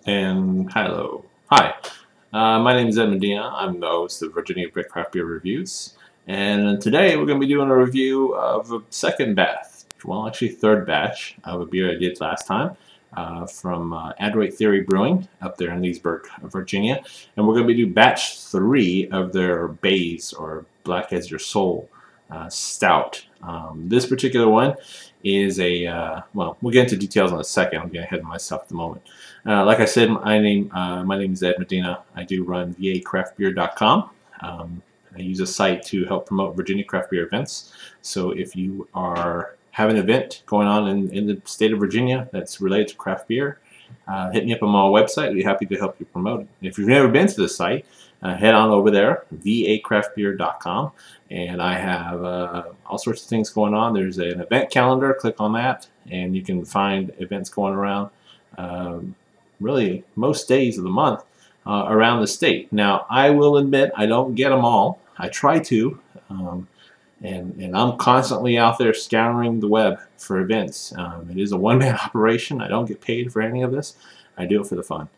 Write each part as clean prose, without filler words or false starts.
And hello. Hi. My name is Ed Medina. I'm the host of Virginia Craft Beer Reviews. And today we're going to be doing a review of a second batch, well, actually third batch of a beer I did last time from Adroit Brewing up there in Leesburg, Virginia. And we're going to be doing batch 3 of their Bays, or Black as Your Soul Stout. This particular one is a, well, we'll get into details in a second. I'm getting ahead of myself at the moment. Like I said, my name is Ed Medina. I do run vacraftbeer.com. I use a site to help promote Virginia craft beer events. So if you have an event going on in the state of Virginia that's related to craft beer, hit me up on my website. I'd be happy to help you promote it. If you've never been to the site, head on over there, vacraftbeer.com, and I have all sorts of things going on. There's an event calendar. Click on that, and you can find events going around really most days of the month around the state. Now, I will admit I don't get them all. I try to, and I'm constantly out there scouring the web for events. It is a one-man operation. I don't get paid for any of this. I do it for the fun.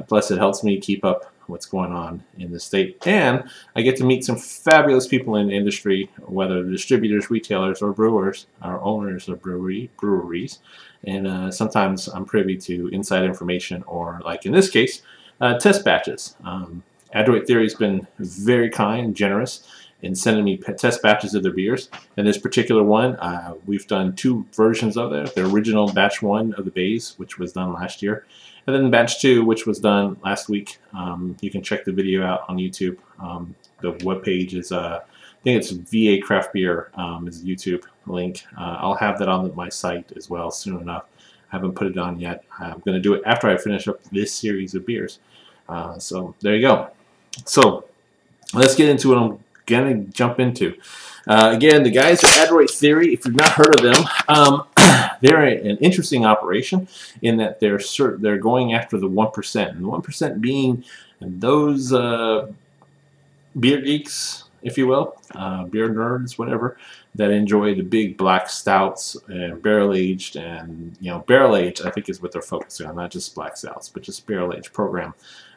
Plus, it helps me keep up what's going on in the state. And I get to meet some fabulous people in the industry, whether distributors, retailers, or brewers, or owners of breweries. And sometimes I'm privy to inside information, or like in this case, test batches. Adroit Theory has been very kind, generous in sending me test batches of their beers. And this particular one, we've done 2 versions of it. The original batch 1 of the Bays, which was done last year, and then batch 2, which was done last week. You can check the video out on YouTube. The webpage is, I think it's VA Craft Beer is the YouTube link. I'll have that on my site as well soon enough. I haven't put it on yet. I'm going to do it after I finish up this series of beers. So there you go. So let's get into what I'm going to jump into. Again, the guys at Adroit Theory, if you've not heard of them, they're an interesting operation in that they're going after the 1%, and the 1% being those beer geeks, if you will, beer nerds, whatever, that enjoy the big black stouts and barrel aged, and barrel aged I think is what they're focusing on, not just black stouts, but just barrel aged program.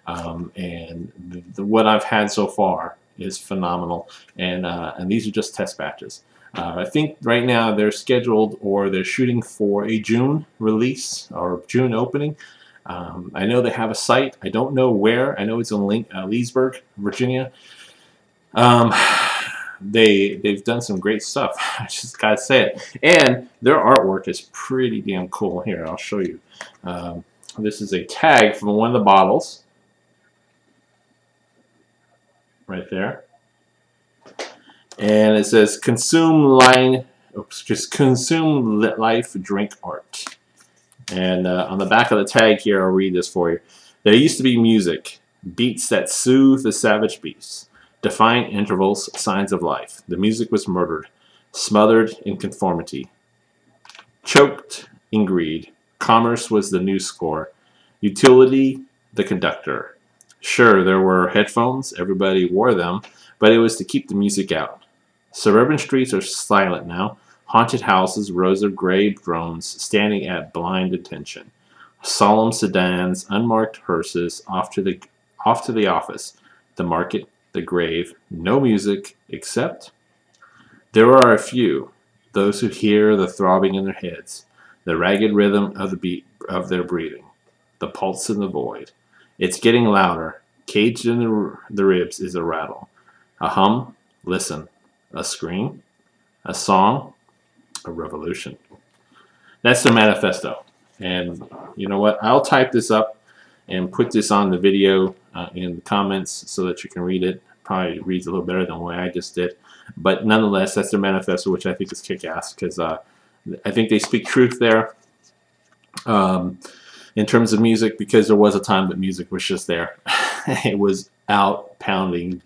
And what I've had so far is phenomenal, and these are just test batches. I think right now they're scheduled, or they're shooting for a June release or June opening. I know they have a site. I don't know where. I know it's in Leesburg, Virginia. They've done some great stuff. I just gotta say it. And their artwork is pretty damn cool. Here, I'll show you. This is a tag from one of the bottles. Right there. And it says consume life, drink art. And on the back of the tag here, I'll read this for you. There used to be music, beats that soothe the savage beast, defiant intervals, signs of life. The music was murdered, smothered in conformity, choked in greed. Commerce was the new score, utility the conductor. Sure, there were headphones, everybody wore them, but it was to keep the music out. Suburban streets are silent now. Haunted houses, rows of gray drones standing at blind attention. Solemn sedans, unmarked hearses, off to the office, the market, the grave. No music, except there are a few, those who hear the throbbing in their heads, the ragged rhythm of the beat of their breathing, the pulse in the void. It's getting louder. Caged in the ribs is a rattle. A hum, listen. A scream, a song, a revolution. That's the manifesto. And you know what? I'll type this up and put this on the video in the comments so that you can read it. Probably reads a little better than the way I just did. But nonetheless, that's their manifesto, which I think is kick-ass, because I think they speak truth there. In terms of music, because there was a time that music was just there. It was out pounding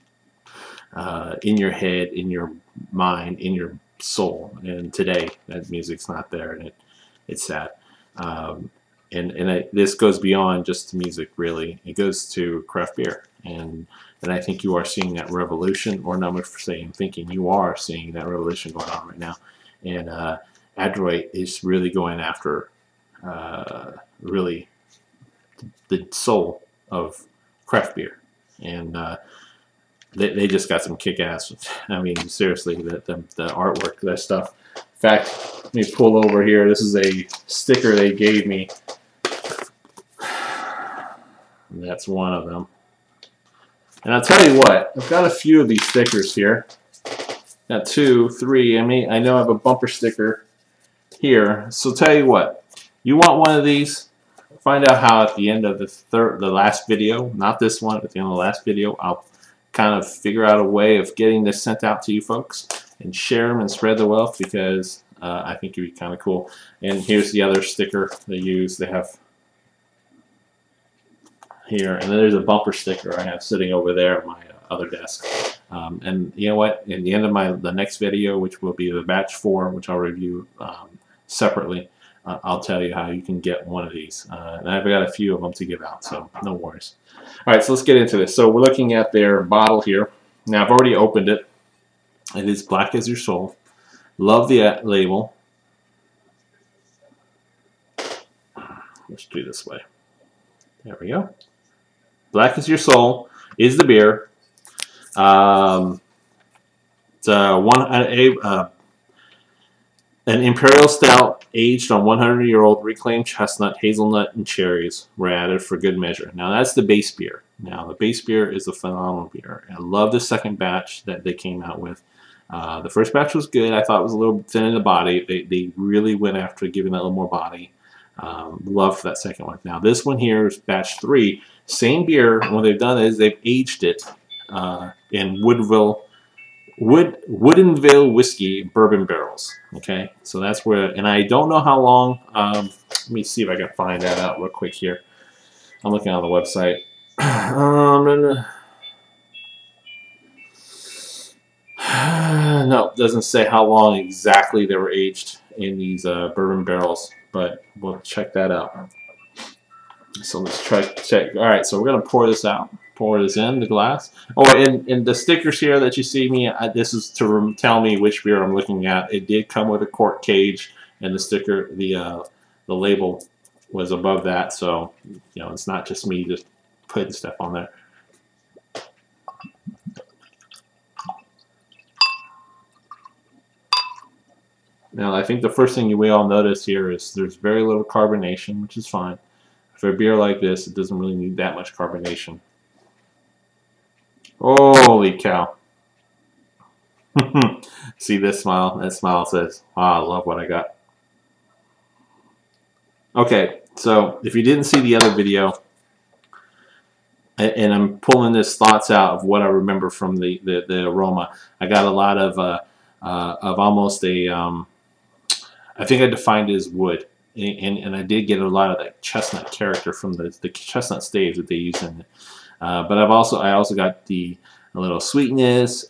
in your head, in your mind, in your soul. And today, that music's not there, and it's sad. This goes beyond just music, really. It goes to craft beer, and I think you are seeing that revolution, or not much for saying, thinking you are seeing that revolution going on right now. And Adroit is really going after really the soul of craft beer, and they just got some kick-ass. I mean, seriously, the artwork, that stuff. In fact, let me pull over here. This is a sticker they gave me. And that's one of them. And I'll tell you what, I've got a few of these stickers here. Got 2, 3. I know I have a bumper sticker here. So tell you what, you want one of these? Find out how at the end of the last video, not this one, but at the end of the last video, I'll kind of figure out a way of getting this sent out to you folks and share them and spread the wealth, because I think it'd be kind of cool. And here's the other sticker they use. They have here, and then there's a bumper sticker I have sitting over there on my other desk. And you know what? In the end of the next video, which will be the batch 4, which I'll review separately, I'll tell you how you can get one of these. And I've got a few of them to give out, so no worries. All right, so let's get into this. So we're looking at their bottle here. Now, I've already opened it. It is black as your soul. Love the label. Let's do it this way. There we go. Black as your soul is the beer. It's an Imperial Stout aged on 100-year-old reclaimed chestnut, hazelnut, and cherries were added for good measure. Now, that's the base beer. Now, the base beer is a phenomenal beer. I love the second batch that they came out with. The first batch was good. I thought it was a little thin in the body. They really went after giving that a little more body. Loved that second one. Now, this one here is batch 3. Same beer. What they've done is they've aged it in Woodinville whiskey bourbon barrels. Okay, so that's where, and I don't know how long. Let me see if I can find that out real quick here. I'm looking on the website. No, it doesn't say how long exactly they were aged in these bourbon barrels, but we'll check that out. So let's check. All right, so we're gonna pour this out. Pour this in the glass. Oh, and the stickers here that you see me, this is to tell me which beer I'm looking at. It did come with a cork cage, and the sticker, the label was above that. So, you know, it's not just me just putting stuff on there. Now, I think the first thing we all notice here is there's very little carbonation, which is fine. For a beer like this, it doesn't really need that much carbonation. Holy cow. See this smile? That smile says, wow, I love what I got. Okay, so if you didn't see the other video, and I'm pulling this thoughts out of what I remember from the aroma, I got a lot of almost a, I think I defined it as wood. And I did get a lot of that chestnut character from the chestnut staves that they use in it. But I also got a little sweetness,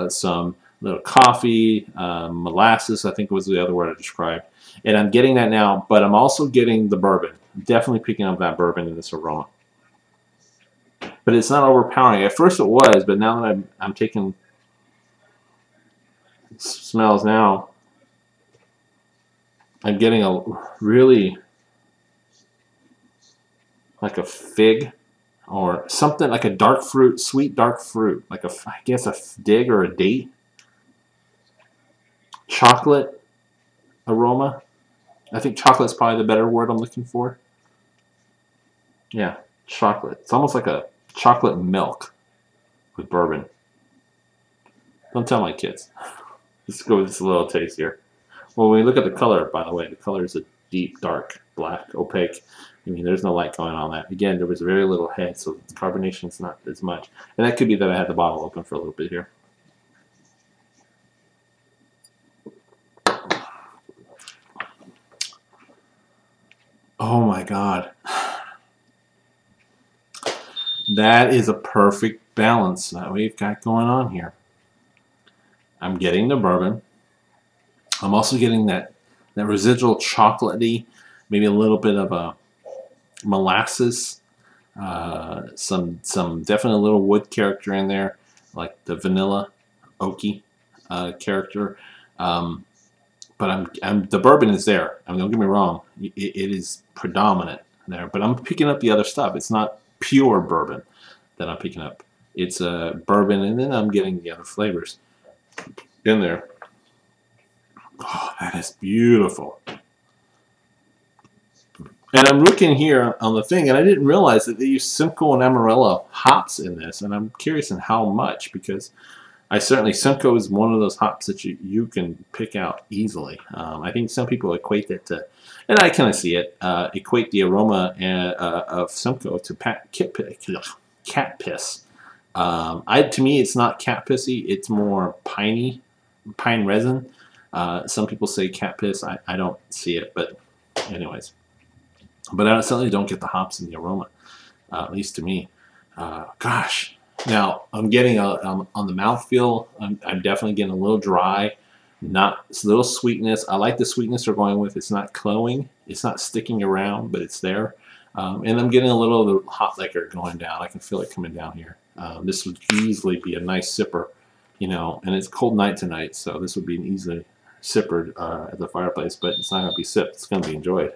some little coffee, molasses, I think was the other word I described. And I'm getting that now, but I'm also getting the bourbon. I'm definitely picking up that bourbon in this aroma. But it's not overpowering. At first it was, but now that I'm taking smells now, I'm getting a really like a fig or something, like a dark fruit, sweet dark fruit, like I guess a fig or a date. Chocolate aroma. I think chocolate is probably the better word I'm looking for. Yeah, chocolate. It's almost like a chocolate milk with bourbon. Don't tell my kids. Let's go with this little taste here. Well, when we look at the color, by the way, the color is a deep, dark, black, opaque. I mean, there's no light going on that. Again, there was very little head, so the carbonation is not as much. And that could be that I had the bottle open for a little bit here. Oh my God. That is a perfect balance that we've got going on here. I'm getting the bourbon. I'm also getting that residual chocolatey, maybe a little bit of a molasses, some definitely a little wood character in there, like the vanilla oaky character. But the bourbon is there. I mean, don't get me wrong, it is predominant. there. But I'm picking up the other stuff. It's not pure bourbon that I'm picking up. It's bourbon, and then I'm getting the other flavors in there. Oh, that is beautiful. And I'm looking here on the thing, and I didn't realize that they use Simcoe and Amarillo hops in this, and I'm curious in how much, because Simcoe is one of those hops that you can pick out easily. I think some people equate that to, and I kind of see it, equate the aroma of Simcoe to cat piss. To me, it's not cat pissy. It's more pine resin. Some people say cat piss. I don't see it, but anyways. But I certainly don't get the hops in the aroma, at least to me. Gosh. Now, I'm getting on the mouthfeel, I'm definitely getting a little dry. It's a little sweetness. I like the sweetness they're going with. It's not cloying. It's not sticking around, but it's there. And I'm getting a little of the hot liquor going down. I can feel it coming down here. This would easily be a nice sipper, and it's a cold night tonight, so this would be an easily sippered at the fireplace, but it's not going to be sipped. It's going to be enjoyed.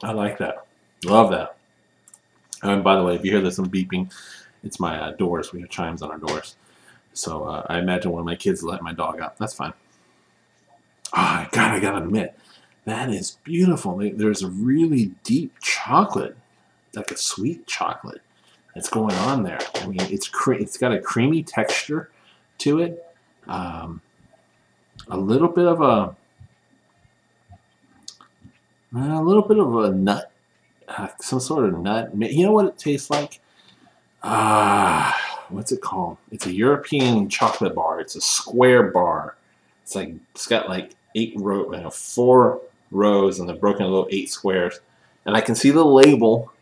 I like that. Love that. And by the way, if you hear there's some beeping, it's my doors. We have chimes on our doors. So I imagine one of my kids let my dog out. That's fine. Oh, God, I gotta admit, that is beautiful. There's a really deep chocolate, like a sweet chocolate, that's going on there. I mean, it's got a creamy texture to it. A little bit of a nut, some sort of nut. You know what it tastes like? What's it called? It's a European chocolate bar. It's a square bar. It's got like 4 rows, and they're broken into little 8 squares. And I can see the label.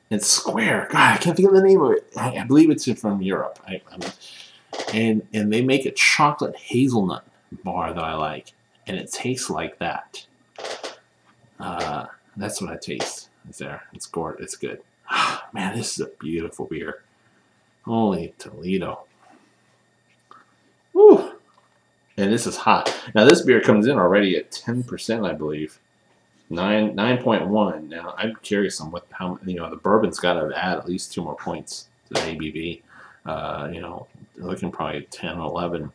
It's square. God, I can't think of the name of it. I believe it's from Europe. And they make a chocolate hazelnut bar that I like, and it tastes like that. That's what I taste. It's there. It's gorgeous. It's good. Man, this is a beautiful beer. Holy Toledo. Woo! And this is hot. Now this beer comes in already at 10%, I believe. 9.1. Now I'm curious on how the bourbon's got to add at least 2 more points to the ABV. Looking probably at 10 or 11,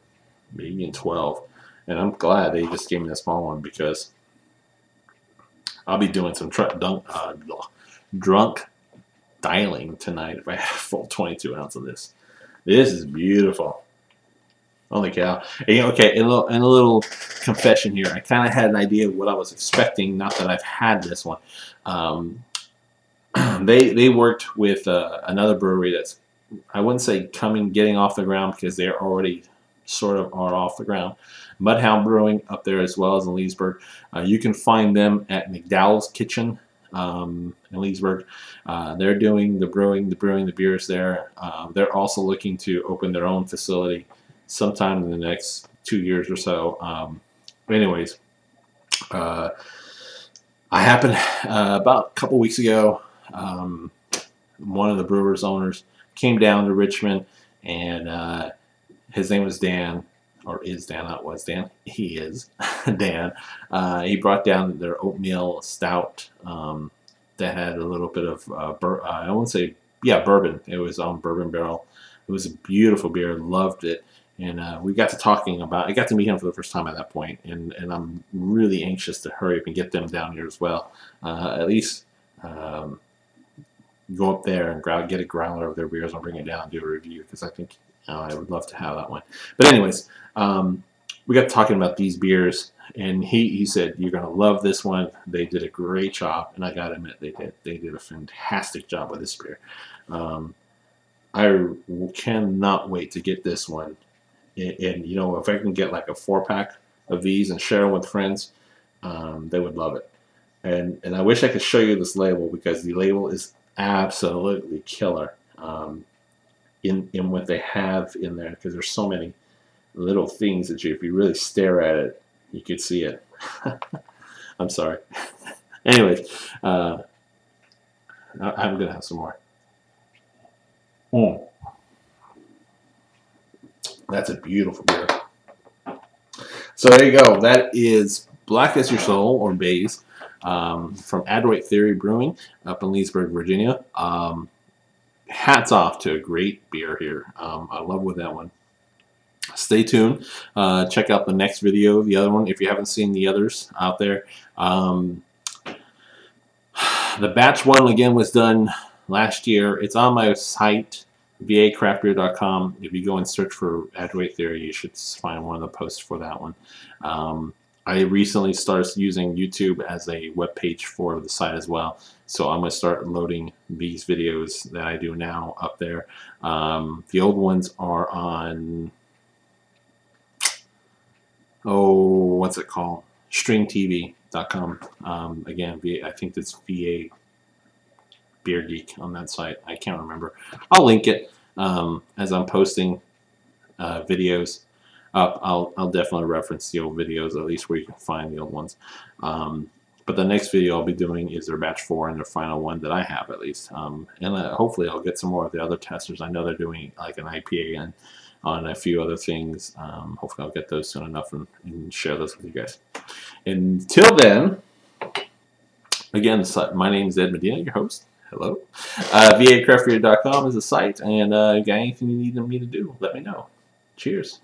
maybe even 12. And I'm glad they just gave me the small one, because I'll be doing some drunk dialing tonight if I have a full 22 ounce of this. This is beautiful. Holy cow. Okay, and a little confession here. I kind of had an idea of what I was expecting, not that I've had this one. They worked with another brewery that's, I wouldn't say getting off the ground, because they're already sort of are off the ground. Mudhound Brewing up there, as well as in Leesburg. You can find them at McDowell's Kitchen in Leesburg. They're doing the brewing, the beers there. They're also looking to open their own facility sometime in the next 2 years or so. Anyways, I happened about a couple weeks ago. One of the brewers owners came down to Richmond, and his name was Dan. Or is Dan, not was Dan. He is Dan. He brought down their oatmeal stout that had a little bit of, I won't say, bourbon. It was on bourbon barrel. It was a beautiful beer. Loved it. And we got to talking about, I got to meet him for the first time at that point. And I'm really anxious to hurry up and get them down here as well. At least go up there and get a growler of their beers and bring it down and do a review, because I think I would love to have that one. But anyways, we got talking about these beers, and he said, you're going to love this one. They did a great job, and I got to admit, they did a fantastic job with this beer. I cannot wait to get this one. And if I can get like a 4-pack of these and share them with friends, they would love it. And I wish I could show you this label, because the label is absolutely killer. In what they have in there, because there's so many little things that if you really stare at it, you could see it. I'm sorry. Anyways, I'm gonna have some more. That's a beautiful beer. So there you go. That is Black as Your Soul, or Bays, from Adroit Brewing up in Leesburg, Virginia. Hats off to a great beer here. I love with that one. Stay tuned. Check out the next video, the other one, if you haven't seen the others out there. The batch one, again, was done last year. It's on my site, vacraftbeer.com. If you go and search for Adroit Theory, you should find one of the posts for that one. I recently started using YouTube as a web page for the site as well. So I'm going to start loading these videos that I do now up there. The old ones are on, what's it called? streamtv.com. Again, I think it's VA Beer Geek on that site. I can't remember. I'll link it as I'm posting videos up. I'll definitely reference the old videos, at least where you can find the old ones. But the next video I'll be doing is their batch 4 and their final one that I have, at least. And hopefully I'll get some more of the other testers. I know they're doing like an IPA and on a few other things. Hopefully I'll get those soon enough and share those with you guys. Until then, again, my name is Ed Medina, your host. Hello. VACraftbeer.com is the site, and if you got anything you need me to do, let me know. Cheers.